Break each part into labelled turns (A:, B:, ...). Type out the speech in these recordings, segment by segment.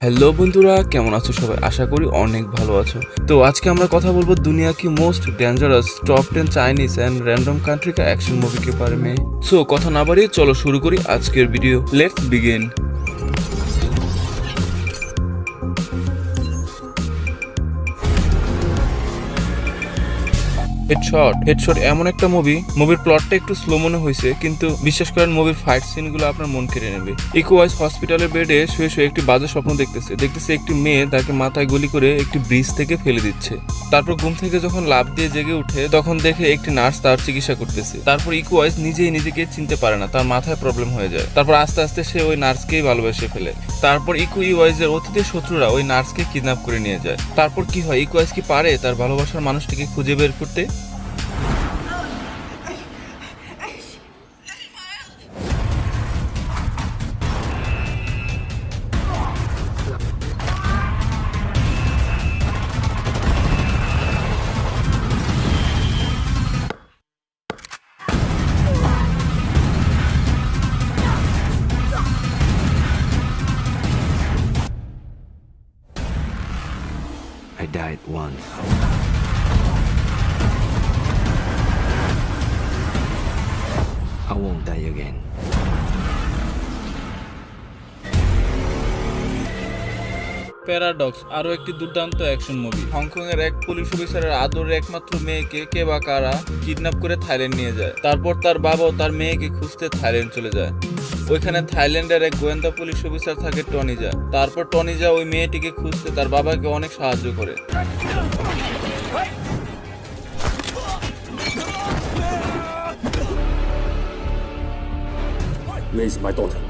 A: Hello বন্ধুরা, কেমন আছো সবাই? আশা করি অনেক ভালো আছো। তো আজকে আমরা কথা বলবো দুনিয়া কি most dangerous top 10 Chinese and random country কা অ্যাকশন মুভি के बारे में। সো কথা না বাড়িয়ে চলো শুরু করি আজকের ভিডিও। Let's begin. হেডশট এমন একটা মুভির প্লটটা একটু স্লো মনে হয়েছে, কিন্তু বিশ্বাস করেন মুভির ফাইট সিনগুলো আপনার মন কেড়ে নেবে। ইকোওয়াইজ হসপিটালের বেডে শুয়ে শুয়ে একটি বাজে স্বপ্ন দেখতেছে একটি মেয়ে তাকে মাথায় গুলি করে একটি ব্রিজ থেকে ফেলে দিচ্ছে। তারপর ঘুম থেকে যখন লাফ দিয়ে জেগে উঠে তখন দেখে একটি নার্স তার চিকিৎসা করতেছে। তারপর ইকোওয়াইজ নিজেই নিজেকে চিনতে পারে না, তার মাথায় প্রবলেম হয়ে যায়। তারপর আস্তে আস্তে সে ওই নার্সকেই ভালোবেসে ফেলে। তারপর ইকোওয়াইজের অতীতের শত্রুরা ওই নার্সকে কিডন্যাপ করে নিয়ে যায়। তারপর কি হয়, ইকোওয়াইজ কি পারে তার ভালোবাসার মানুষটিকে খুঁজে বের করতে?
B: I died once. I won't die again.
A: Paradox আরো একটি দুর্দান্ত অ্যাকশন মুভি। হংকং এর এক পুলিশ অফিসারের আদরের একমাত্র মেয়েকে কে বা কারা কিডন্যাপ করে থাইল্যান্ড নিয়ে যায়। তারপর তার বাবাও তার মেয়েকে খুঁজতে থাইল্যান্ড চলে যায়। ওইখানে থাইল্যান্ডের এক গোয়েন্দা পুলিশ অফিসার থাকে টনিজা। তারপর টনিজা ওই মেয়েটিকে খুঁজতে তার বাবাকে অনেক সাহায্য করে।
C: Where is my daughter?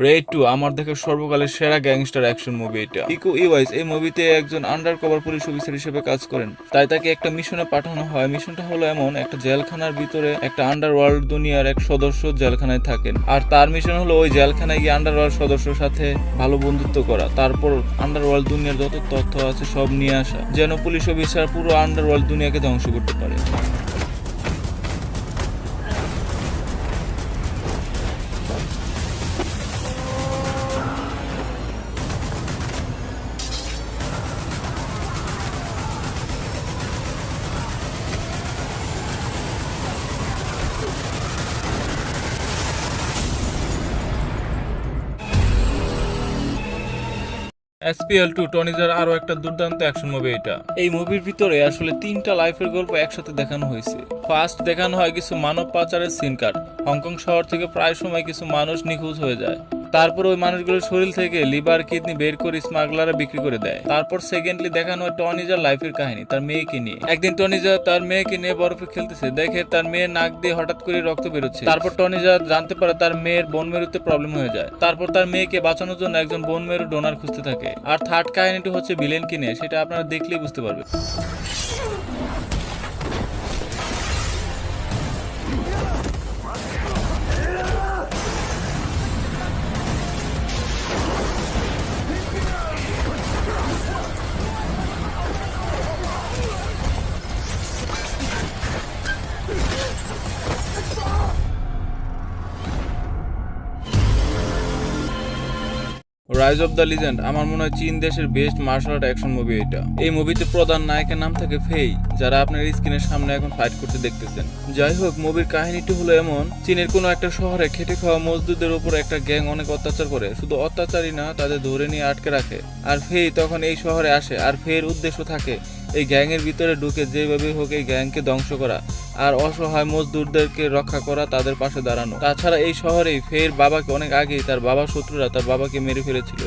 A: Red 2 আমার দেখা সর্বকালের সেরা গ্যাংস্টার অ্যাকশন মুভি এটা। ইকোওয়াইজ এই মুভিতে একজন আন্ডার কভার পুলিশ অফিসার হিসেবে কাজ করেন। তাই তাকে একটা মিশনে পাঠানো হয়। মিশনটা হলো এমন, একটা জেলখানার ভিতরে একটা আন্ডারওয়ার্ল্ড দুনিয়ার এক সদস্য জেলখানায় থাকেন। আর তার মিশন হলো ওই জেলখানায় গিয়ে আন্ডারওয়ার্ল্ড সদস্যর সাথে ভালো বন্ধুত্ব করা, তারপর আন্ডারওয়ার্ল্ড দুনিয়ার যত তথ্য আছে সব নিয়ে আসা, যেন পুলিশ অফিসার পুরো আন্ডারওয়ার্ল্ড দুনিয়াকে ধ্বংস করতে পারে। SPL2 টনিজার আরো একটা দুর্দান্ত অ্যাকশন মুভি এটা। এই মুভির ভিতরে আসলে তিনটা লাইফের গল্প একসাথে দেখানো হয়েছে। ফার্স্ট দেখানো হয় কিছু মানব পাচারের সিন কাট। হংকং শহর থেকে প্রায় সময় কিছু মানুষ নিখোঁজ হয়ে যায়। তারপর ওই মানুষগুলোর শরীর থেকে লিভার কিডনি বের করে স্মাগলাররা বিক্রি করে দেয়। তারপর সেকেন্ডলি দেখানো হয় টনিজার লাইফের কাহিনী তার মেয়েকে নিয়ে। একদিন টনিজা তার মেয়েকে নিয়ে বরফে খেলতেছে, দেখে তার মেয়ের নাক দিয়ে হঠাৎ করে রক্ত বেরোচ্ছে। তারপর টনিজা জানতে পারে তার মেয়ের বোন মেরুতে প্রবলেম হয়ে যায়। তারপর তার মেয়েকে বাঁচানোর জন্য একজন বোন মেরু ডোনার খুঁজতে থাকে। আর থার্ড কাহিনীটি হচ্ছে ভিলেনকে নিয়ে, সেটা আপনারা দেখলেই বুঝতে পারবেন। রাইজ অফ দ্য লিজেন্ড আমার মনে হয় চীন দেশের best martial art action movie এটা। এই মুভিতে প্রধান নায়কের নাম থাকে ফেই, যারা আপনার স্ক্রিনের সামনে এখন ফাইট করতে দেখতেছেন। যাই হোক, মুভির কাহিনীটি হলো এমন, চীনের কোনো একটা শহরে খেটে খাওয়া মজদুরদের উপর একটা গ্যাং অনেক অত্যাচার করে। শুধু অত্যাচারই না, তাদের ধরে নিয়ে আটকে রাখে। আর ফেই তখন এই শহরে আসে, আর ফের উদ্দেশ্য থাকে এই গ্যাংয়ের ভিতরে ঢুকে যেভাবে হোক এই গ্যাংকে ধ্বংস করা আর অসহায় মজদুরদেরকে রক্ষা করা, তাদের পাশে দাঁড়ানো। তাছাড়া এই শহরেই ফের বাবাকে অনেক আগেই তার বাবার শত্রুরা তার বাবাকে মেরে ফেলেছিল।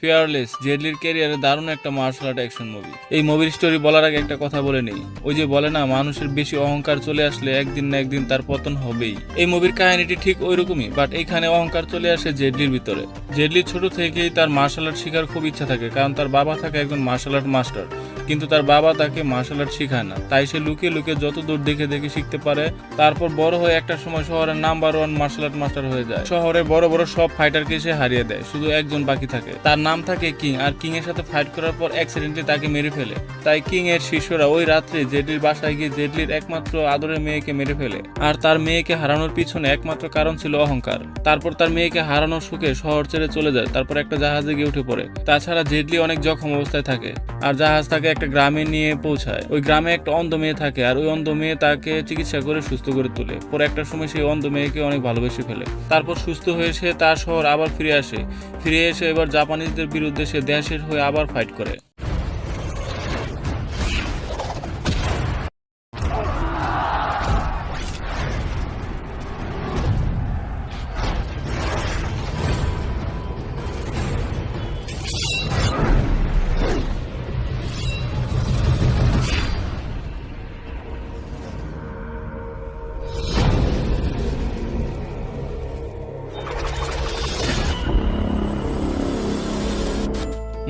A: ফিয়ারলেস জেডলির ক্যারিয়ারে দারুণ একটা মার্শাল আর্ট অ্যাকশন মুভি। এই মুভির স্টোরি বলার আগে একটা কথা বলে নেই, ওই যে বলে না মানুষের বেশি অহংকার চলে আসলে একদিন না একদিন তার পতন হবেই। এই মুভির কাহিনীটি ঠিক ওইরকমই, বাট এইখানে অহংকার চলে আসে জেডলির ভিতরে। জেডলির ছোট থেকেই তার মার্শাল আর্ট শেখার খুব ইচ্ছা থাকে, কারণ তার বাবা থাকে একজন মার্শাল আর্ট মাস্টার, কিন্তু তার বাবা তাকে মার্শাল আর্ট শেখায় না। তাই সে লুকিয়ে লুকিয়ে যত দূর দেখে দেখে শিখতে পারে। তারপর বড় হয়ে একটা সময় শহরের নাম্বার 1 মার্শাল আর্ট মাস্টার হয়ে যায়। শহরের বড় বড় সব ফাইটারকে সে হারিয়ে দেয়, শুধু একজন বাকি থাকে। তার নাম থাকে কিং, আর কিং এর সাথে ফাইট করার পর অ্যাক্সিডেন্টলি তাকে মেরে ফেলে। তাই কিং এর শিষ্যরা ওই রাত্রে জেডলির বাসায় গিয়ে জেডলির একমাত্র আদরের মেয়েকে মেরে ফেলে। আর তার মেয়েকে হারানোর পিছনে একমাত্র কারণ ছিল অহংকার। তারপর তার মেয়েকে হারানোর সুখে শহর ছেড়ে চলে যায়, তারপর একটা জাহাজে গিয়ে উঠে পড়ে। তাছাড়া জেডলি অনেক জখম অবস্থায় থাকে, আর জাহাজ তাকে একটা গ্রামে নিয়ে পৌঁছায়। ওই গ্রামে একটা অন্ধ মেয়ে থাকে, আর ওই অন্ধ মেয়ে তাকে চিকিৎসা করে সুস্থ করে তোলে। পরে একটা সময় সেই অন্ধ মেয়েকে অনেক ভালোবেসে ফেলে। তারপর সুস্থ হয়ে সে তার শহর আবার ফিরে আসে। ফিরে এসে এবার জাপানিজদের বিরুদ্ধে সে দেশের হয়ে আবার ফাইট করে।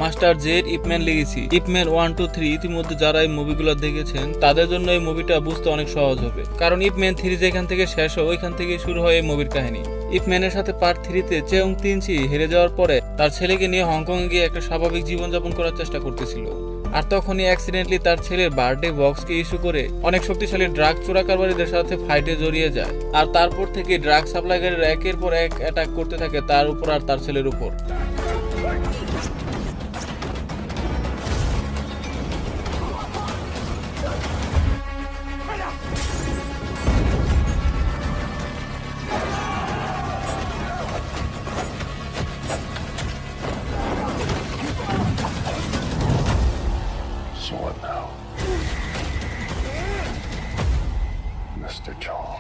A: Master Z, Ip Man legacy, Ip Man 1, 2, 3 ইতিমধ্যে যারা এই মুভিগুলো দেখেছেন তাদের জন্য এই মুভিটা বুঝতে অনেক সহজ হবে, কারণ ইপম্যান 3 যেখান থেকে শেষ হয় ওইখান থেকে শুরু হয় এই মুভির কাহিনী। ইপম্যানের সাথে পার্ট 3-তে চেয়ং তিনচি হেরে যাওয়ার পরে তার ছেলেকে নিয়ে হংকং গিয়ে একটা স্বাভাবিক জীবনযাপন করার চেষ্টা করতেছিল। আর তখনই অ্যাক্সিডেন্টলি তার ছেলের বার্থডে বক্সকে ইস্যু করে অনেক শক্তিশালী ড্রাগ চোরাকারবারীদের সাথে ফাইটে জড়িয়ে যায়। আর তারপর থেকে ড্রাগ সাপ্লাইকারীরা একের পর এক অ্যাটাক করতে থাকে তার উপর আর তার ছেলের উপর।
C: So what now? Mr. Chong.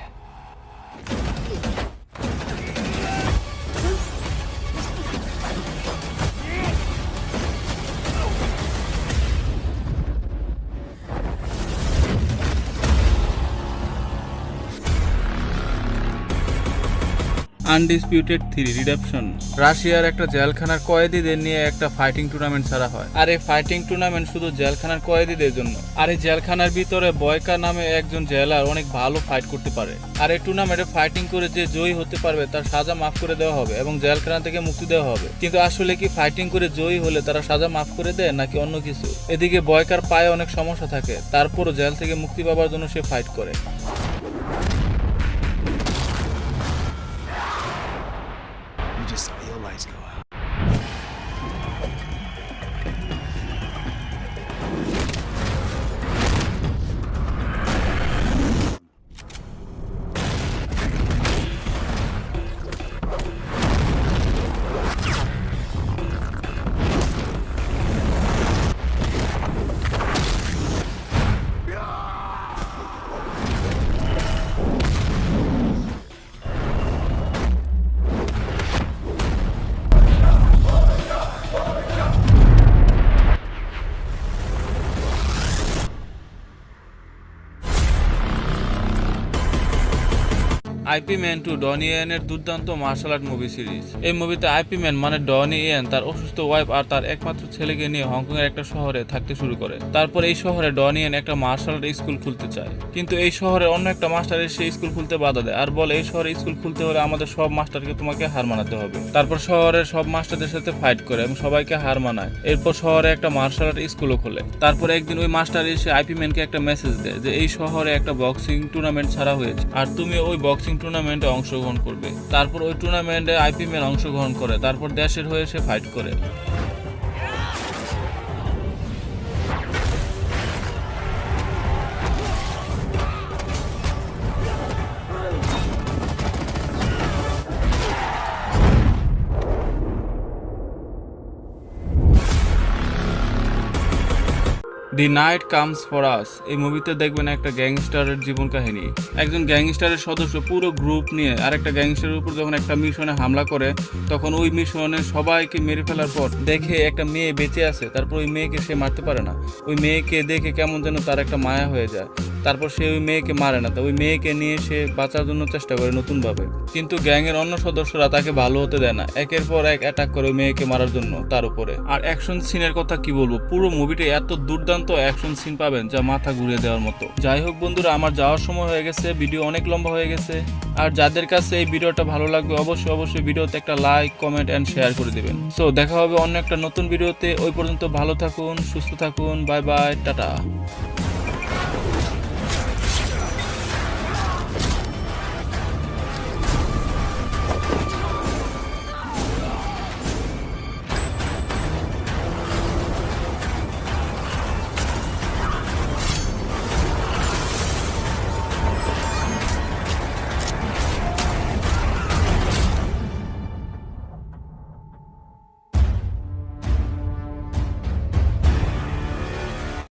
A: Undisputed 3 রিডাপশন। রাশিয়ার একটা জেলখানার কয়েদিদের নিয়ে একটা ফাইটিং টুর্নামেন্ট ছাড়া হয়। আর এই ফাইটিং টুর্নামেন্ট শুধু জেলখানার কয়েদিদের জন্য। আর এই জেলখানার ভিতরে বয়কা নামে একজন জেলার অনেক ভালো ফাইট করতে পারে। আর এই টুর্নামেন্টে ফাইটিং করে যে জয়ী হতে পারবে তার সাজা মাফ করে দেওয়া হবে এবং জেলখানা থেকে মুক্তি দেওয়া হবে। কিন্তু আসলে কি ফাইটিং করে জয়ী হলে তারা সাজা মাফ করে দেয় নাকি অন্য কিছু? এদিকে বয়কার পায়ে অনেক সমস্যা থাকে, তারপরও জেল থেকে মুক্তি পাওয়ার জন্য সে ফাইট করে।
B: You just saw your lights go out.
A: Ip Man 2 Donnie ইয়েনের দুর্দান্ত মার্শাল আর্ট মুভি সিরিজ। এই মুভিতে আইপি ম্যান মানে ডনি ইয়েন তার অসুস্থ ওয়াইফ আর তার একমাত্র ছেলেকে নিয়ে হংকং এর একটা শহরে থাকতে শুরু করে। তারপর এই শহরে ডনি ইয়েন একটা মার্শাল আর্ট স্কুল খুলতে চায়, কিন্তু এই শহরে অন্য একটা মাস্টার এসে স্কুল খুলতে বাধা দেয় আর বলে এই শহরে স্কুল খুলতে হলে আমাদের সব মাস্টারকে তোমাকে হার মানাতে হবে। তারপর শহরের সব মাস্টারদের সাথে ফাইট করে এবং সবাইকে হার মানায়। এরপর শহরে একটা মার্শাল আর্ট স্কুলও খোলে। তারপর একদিন ওই মাস্টার এসে আইপি ম্যানকে একটা মেসেজ দেয় যে এই শহরে একটা বক্সিং টুর্নামেন্ট ছাড়া হয়েছে আর তুমি ওই বক্সিং টুর্নামেন্টে অংশগ্রহণ করবে। তারপর ওই টুর্নামেন্টে আইপি ম্যান অংশগ্রহণ করে, তারপর দেশের হয়ে সে ফাইট করে। The night comes for us এই মুভিতে দেখবেন একটা গ্যাংস্টারের জীবন কাহিনী। একজন গ্যাংস্টারের সদস্য পুরো গ্রুপ নিয়ে আরেকটা গ্যাংস্টারের উপর যখন একটা মিশনে হামলা করে, তখন ওই মিশনে সবাইকে মেরে ফেলার পর দেখে একটা মেয়ে বেঁচে আছে, তারপর ওই মেয়েকে সে মারতে পারে না। ওই মেয়েকে দেখে কেমন যেন তার একটা মায়া হয়ে যায়, তারপর সে ওই মেয়েকে মারে না, তো ওই মেয়েকে নিয়ে সে বাঁচার জন্য চেষ্টা করে নতুনভাবে। কিন্তু গ্যাংয়ের অন্য সদস্যরা তাকে ভালো হতে দেয় না, একের পর এক অ্যাটাক করে ওই মেয়েকে মারার জন্য তার উপরে। আর অ্যাকশন সিনের কথা কি বলবো, পুরো মুভিতে এত দুর্দান্ত অ্যাকশন সিন পাবেন যা মাথা ঘুরিয়ে দেওয়ার মতো। যাই হোক বন্ধুরা, আমার যাওয়ার সময় হয়ে গেছে, ভিডিও অনেক লম্বা হয়ে গেছে। আর যাদের কাছে এই ভিডিওটা ভালো লাগবে অবশ্যই ভিডিওতে একটা লাইক, কমেন্ট এন্ড শেয়ার করে দিবেন। সো দেখা হবে অন্য একটা নতুন ভিডিওতে। ওই পর্যন্ত ভালো থাকুন, সুস্থ থাকুন, বাই বাই, টাটা।